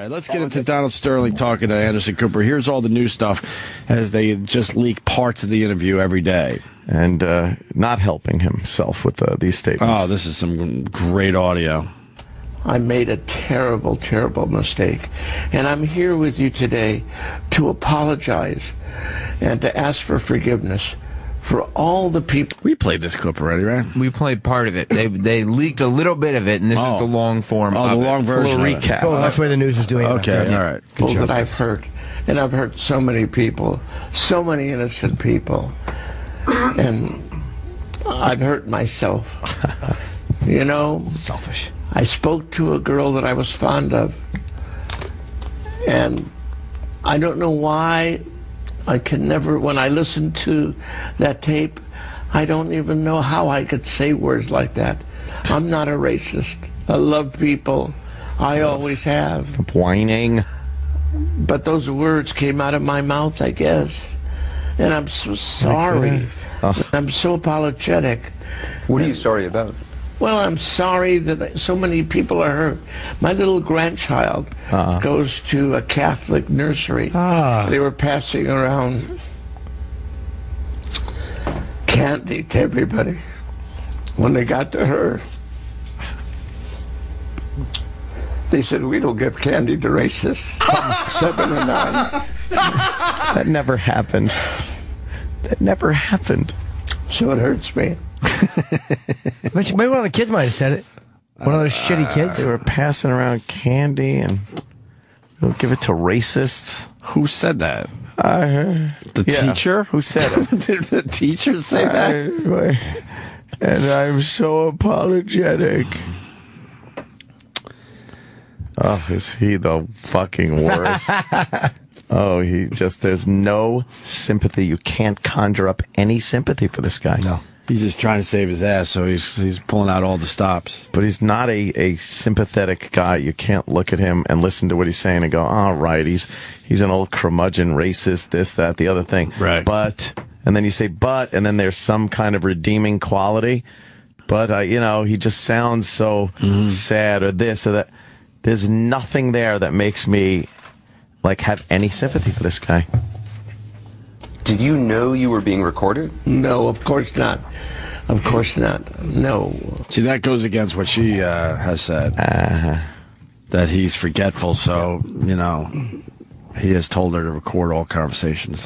right, let's get into Donald Sterling talking to Anderson Cooper. Here's all the new stuff as they just leak parts of the interview every day. And not helping himself with these statements. Oh, this is some great audio. I made a terrible, terrible mistake. And I'm here with you today to apologize and to ask for forgiveness for all the people. We played this clip already, right? We played part of it. They leaked a little bit of it, and this is the long form. Oh, the long version. Recap. Oh, that's where the news is doing it. Okay, all right. People that I've hurt. And I've hurt so many people, so many innocent people. And I've hurt myself. You know? Selfish. I spoke to a girl that I was fond of. And I don't know why I can never, when I listen to that tape, I don't even know how I could say words like that. I'm not a racist. I love people. I always have. Stop whining. But those words came out of my mouth, I guess. And I'm so sorry. I'm so apologetic. What are you sorry about? Well, I'm sorry that so many people are hurt. My little grandchild goes to a Catholic nursery. They were passing around candy to everybody. When they got to her, they said, "We don't give candy to racists." 7 or 9. That never happened. That never happened. So it hurts me. But maybe one of the kids might have said it. One of those shitty kids. They were passing around candy and they'll give it to racists. Who said that? I heard. The teacher? Who said it? Did the teacher say that? And I'm so apologetic. Oh, is he the fucking worst? Oh, there's no sympathy. You can't conjure up any sympathy for this guy. No. He's just trying to save his ass, so he's pulling out all the stops. But he's not a sympathetic guy. You can't look at him and listen to what he's saying and go, all right, he's an old curmudgeon, racist, this, that, the other thing. Right. But, and then you say but, and then there's some kind of redeeming quality. But, he just sounds so sad or this or that. There's nothing there that makes me, have any sympathy for this guy. Did you know you were being recorded? No, of course not. Of course not. No. See, that goes against what she has said. That he's forgetful, so, he has told her to record all conversations.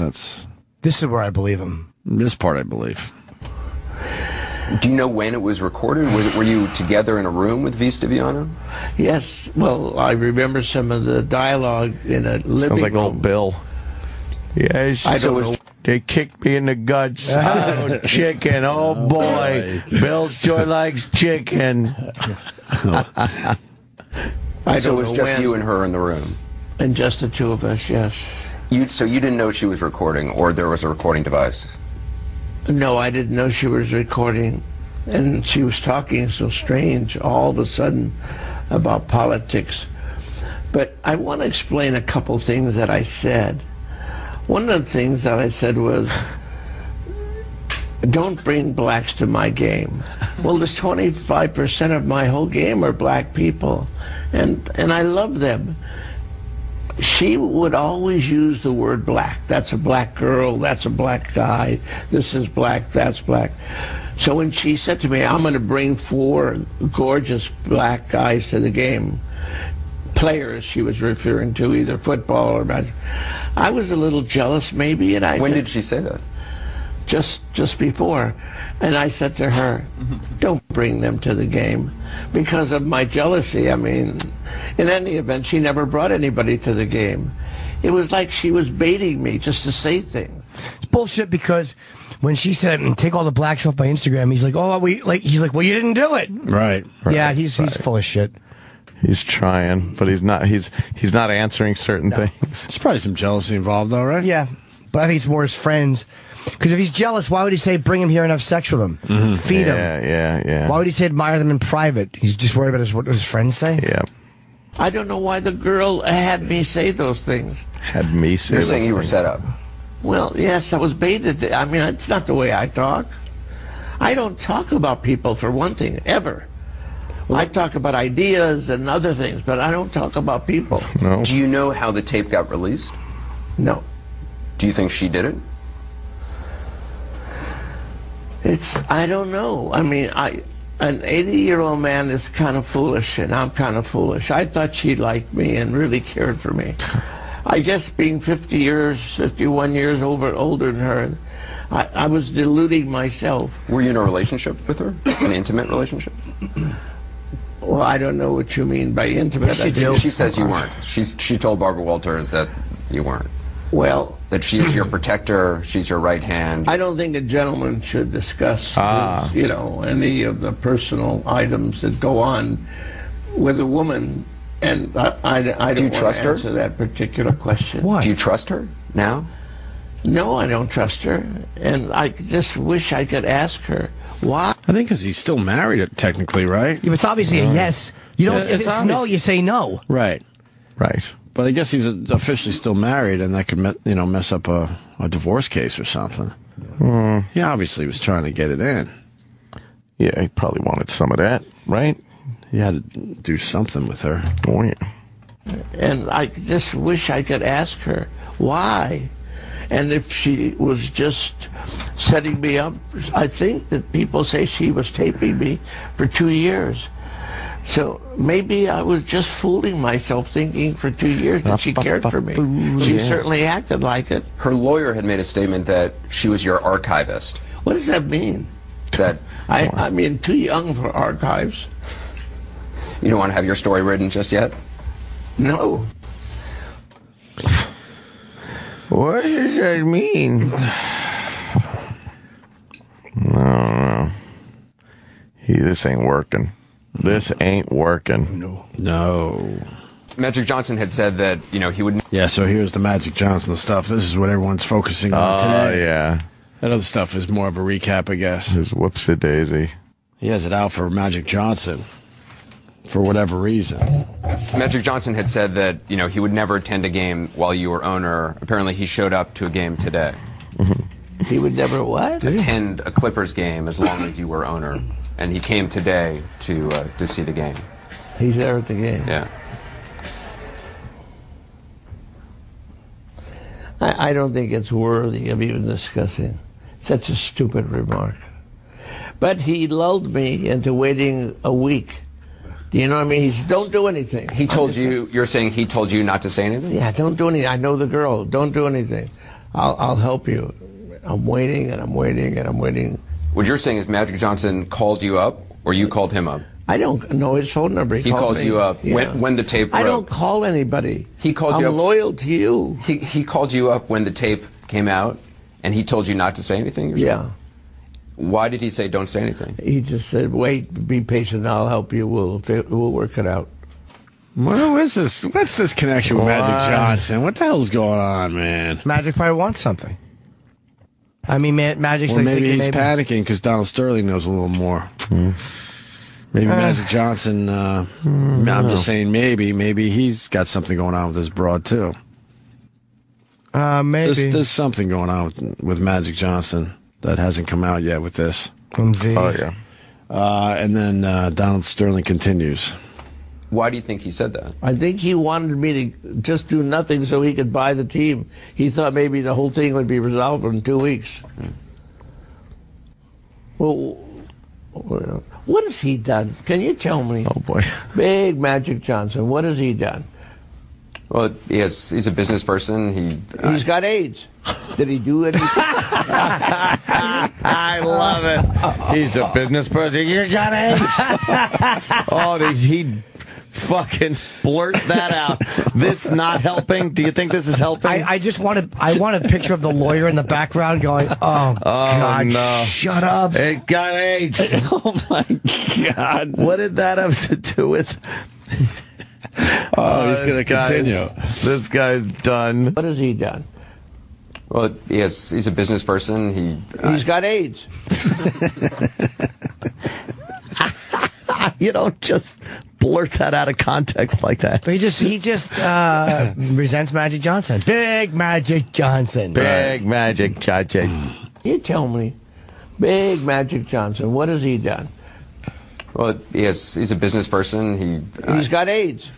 This is where I believe him. This part, I believe. Do you know when it was recorded? Were you together in a room with VideOandA? Yes. Well, I remember some of the dialogue in a living room. Sounds like old Bill. Yes. I don't know. They kicked me in the guts. Oh, chicken. Oh, boy. Bill sure likes chicken. So it was just you and her in the room? And just the two of us, yes. So you didn't know she was recording, or there was a recording device? No, I didn't know she was recording. And she was talking so strange all of a sudden about politics. But I want to explain a couple things that I said. One of the things that I said was, don't bring blacks to my game. Well, there's 25% of my whole game are black people, and I love them. She would always use the word black. That's a black girl, that's a black guy, this is black, that's black. So when she said to me, I'm going to bring 4 gorgeous black guys to the game, players she was referring to, either football or basketball, I was a little jealous maybe, and I When said, did she say that? Just before. And I said to her, don't bring them to the game because of my jealousy. I mean, in any event, she never brought anybody to the game. It was like she was baiting me just to say things. It's bullshit because when she said, take all the blacks off my Instagram, he's like, he's like, well, you didn't do it. Right. Yeah, he's full of shit. He's trying, but he's not answering certain things. There's probably some jealousy involved, though, right? Yeah, but I think it's more his friends. Because if he's jealous, why would he say bring him here and have sex with him? Feed him. Yeah. Why would he say admire them in private? He's just worried about what his friends say? Yeah. I don't know why the girl had me say those things. Had me say You're saying you were set up? Well, yes, I was baited. I mean, it's not the way I talk. I don't talk about people, for one thing, ever. I talk about ideas and other things, but I don't talk about people. No. Do you know how the tape got released? No. Do you think she did it? I don't know. I mean, an 80-year-old man is kind of foolish, and I'm kind of foolish. I thought she liked me and really cared for me. I guess being 51 years older than her, I was deluding myself. Were you in a relationship with her? An intimate relationship? Well, I don't know what you mean by intimate. She says you weren't. She told Barbara Walters that you weren't. Well, that she is your protector, she's your right hand. I don't think a gentleman should discuss, any of the personal items that go on with a woman. And I don't want to answer that particular question. Why? Do you trust her now? No, I don't trust her. And I just wish I could ask her why. I think because he's still married, technically, right? Yeah, but it's obviously a yes. You don't. Yeah, if it's no, you say no. Right. Right. But I guess he's officially still married, and that could mess up a divorce case or something. He obviously was trying to get it in. Yeah, he probably wanted some of that, right? He had to do something with her. Oh, yeah. And I just wish I could ask her why. And if she was just setting me up, I think that people say she was taping me for 2 years. So maybe I was just fooling myself thinking for 2 years that she cared for me. She certainly acted like it. Her lawyer had made a statement that she was your archivist. What does that mean? That I mean, too young for archives. you don't want to have your story written just yet? No. What does that mean? No. This ain't working. This ain't working. No. Magic Johnson had said that, he would... Yeah, so here's the Magic Johnson stuff. This is what everyone's focusing on today. Oh, yeah. That other stuff is more of a recap, I guess. His whoopsie-daisy. He has it out for Magic Johnson for whatever reason. Magic Johnson had said that, he would never attend a game while you were owner. Apparently, he showed up to a game today. He would never what? Attend a Clippers game as long as you were owner. And he came today to see the game. He's there at the game. Yeah. I don't think it's worthy of even discussing. Such a stupid remark. But he lulled me into waiting a week. Do you know what I mean? He said, don't do anything. He told you, you're saying he told you not to say anything? Yeah, don't do anything. I know the girl. Don't do anything. I'll help you. I'm waiting and I'm waiting and I'm waiting. What you're saying is Magic Johnson called you up, or you called him up? I don't know his phone number. He called me. you up when the tape broke. I don't call anybody. He called you up. I'm loyal to you. He called you up when the tape came out, and he told you not to say anything? Yeah. Why did he say don't say anything? He just said, wait, be patient, I'll help you, we'll work it out. What is this? What's this connection with Magic Johnson? What the hell's going on, man? Magic probably wants something. I mean, Magic's like maybe he's panicking because Donald Sterling knows a little more. Maybe Magic Johnson, I'm just saying maybe he's got something going on with his broad too. Maybe. There's something going on with Magic Johnson that hasn't come out yet with this. Oh, yeah. And then Donald Sterling continues. Why do you think he said that? I think he wanted me to just do nothing so he could buy the team. He thought maybe the whole thing would be resolved in 2 weeks. Well, what has he done? Can you tell me? Oh, boy. Big Magic Johnson, what has he done? Well, he's a business person. He's got AIDS. Did he do anything? I love it. He's a business person. You got AIDS. Oh, he fucking blurt that out. This not helping? Do you think this is helping? I want a picture of the lawyer in the background going, oh God, no. Shut up. It got AIDS. Oh my God. What did that have to do with? He's going to continue. This guy's done. What has he done? Well, he's a business person. He's got AIDS. You don't just blurt that out of context like that. But he just resents Magic Johnson. Big Magic Johnson. Big Magic Johnson. You tell me. Big Magic Johnson, what has he done? Well, he's a business person. He's got AIDS.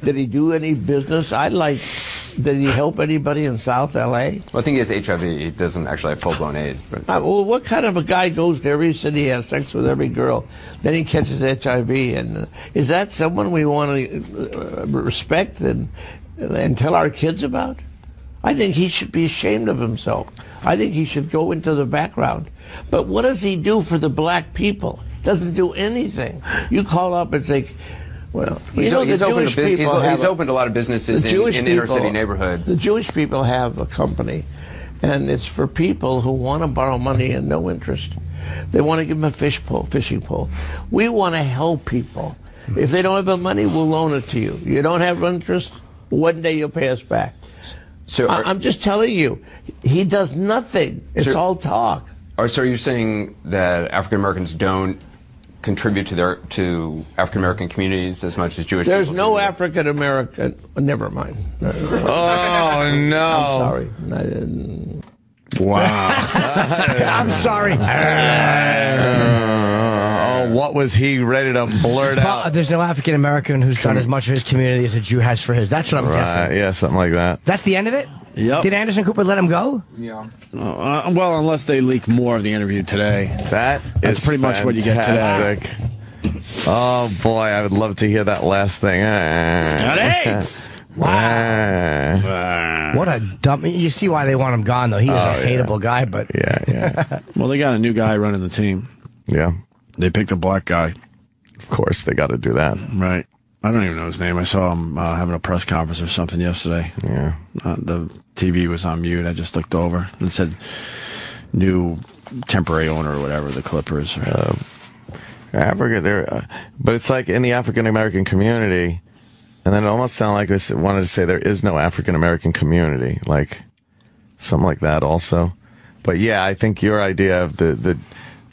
Did he do any business? Did he help anybody in South L.A.? Well, I think he has HIV. He doesn't actually have full-blown AIDS. But Well, what kind of a guy goes to every city, has sex with every girl, then he catches HIV? And is that someone we want to respect and tell our kids about? I think he should be ashamed of himself. I think he should go into the background. But what does he do for the black people? Doesn't do anything. You call up and say, well, he's opened a lot of businesses in inner city neighborhoods. The Jewish people have a company, and it's for people who want to borrow money and no interest. They want to give them a fishing pole. We want to help people. If they don't have the money, we'll loan it to you. You don't have interest, one day you'll pay us back. So I'm just telling you, he does nothing. It's all talk. So are you saying that African Americans don't contribute to African American communities as much as Jewish people? There's no African American. Never mind. Oh no! I'm sorry. Wow. I'm sorry. What was he ready to blurt out? There's no African American who's done as much for his community as a Jew has for his. That's what I'm guessing. Yeah, something like that. That's the end of it? Yep. Did Anderson Cooper let him go? Yeah. Well, unless they leak more of the interview today. That's pretty much what you get today. Oh boy, I would love to hear that last thing. Got AIDS. Wow. What a dumb. You see why they want him gone, though. He is a hateable guy, but. Yeah. Well, they got a new guy running the team. Yeah. They picked a black guy. Of course, they got to do that. Right. I don't even know his name. I saw him having a press conference or something yesterday. Yeah. The TV was on mute. I just looked over and said new temporary owner or whatever, the Clippers. Africa, but it's like in the African American community, and then it almost sounded like I wanted to say there is no African American community, like something like that also. But yeah, I think your idea of the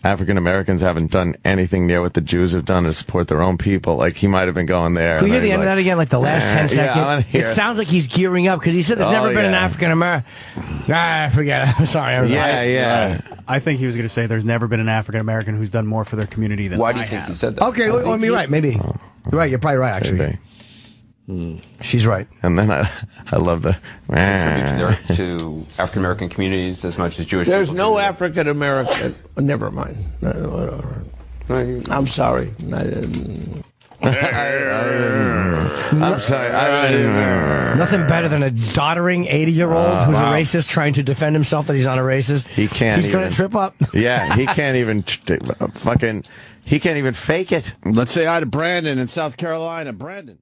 African Americans haven't done anything near what the Jews have done to support their own people. Like, he might have been going there. Can we hear the end of that again, like the last 10 seconds? Yeah, I wanna hear. It sounds like he's gearing up because he said there's never been an African American. Forget it. I'm sorry. I think he was going to say there's never been an African American who's done more for their community than Why do you think he said that? Okay, well, you're right. Maybe. You're right. You're probably right, actually. She's right. And then I love the contribute to African American communities as much as Jewish There's people. no African American. Never mind. I'm sorry. I'm sorry. Nothing better than a doddering 80-year-old who's a racist trying to defend himself that he's not a racist. He's going to trip up. Yeah, he can't even he can't even fake it. Let's say hi to Brandon in South Carolina. Brandon.